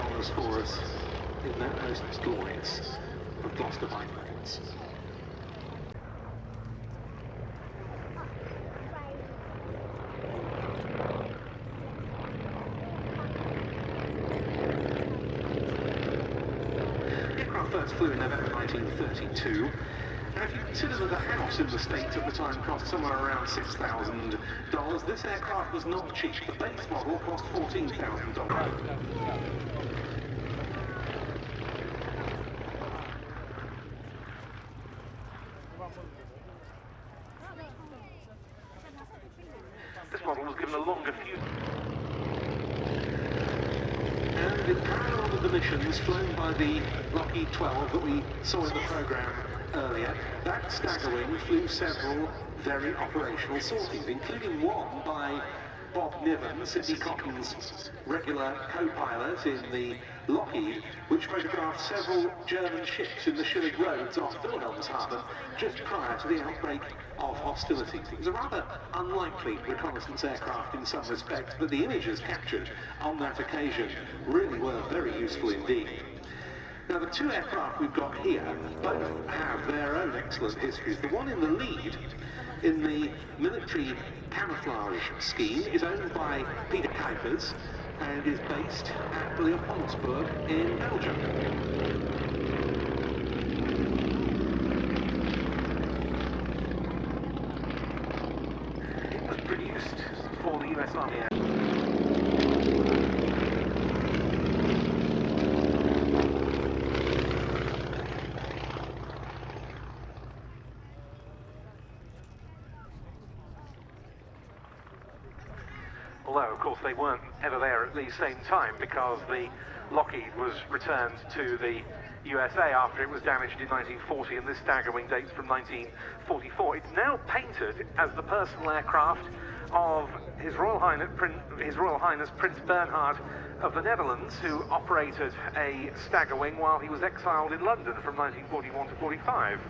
honours for us in that most glorious of Gloucester bike-lanes. First flew in November 1932. Now, if you consider that the house in the States at the time cost somewhere around $6,000, this aircraft was not cheap. The base model cost $14,000. This model was given a longer fuse. And in parallel with the missions flown by the Lockheed 12 that we saw in the programme earlier, that Staggerwing flew several very operational sorties, including one by Bob Niven, Sidney Cotton's regular co-pilot in the Lockheed, which photographed several German ships in the Schillig Roads off Wilhelmshaven just prior to the outbreak of hostilities. It was a rather unlikely reconnaissance aircraft in some respects, but the images captured on that occasion really were very useful indeed. Now, the two aircraft we've got here both have their own excellent histories. The one in the lead, in the military camouflage scheme, is owned by Peter Kuipers and is based at Leopoldsburg in Belgium. It was produced for the US Army. Although, of course, they weren't ever there at the same time, because the Lockheed was returned to the USA after it was damaged in 1940, and this Staggerwing dates from 1944. It's now painted as the personal aircraft of His Royal Highness Prince Bernhard of the Netherlands, who operated a Staggerwing while he was exiled in London from 1941 to 45.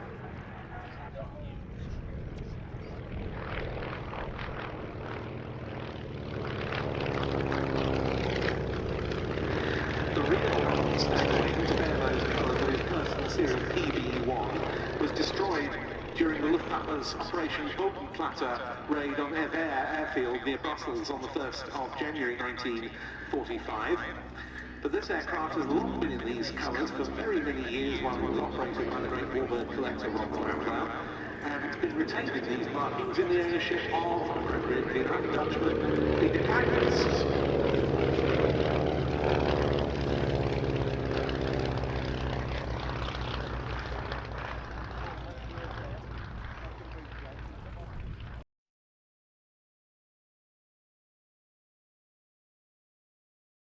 During the Luftwaffe's Operation Bodenplatte raid on Airfield near Brussels on the 1st of January 1945. But this aircraft has long been in these colours for very many years while it was operated by the great Warbird collector Rob Brownlow, and it's been retaining these markings in the ownership of, appropriately enough, Dutchman Peter Kuipers.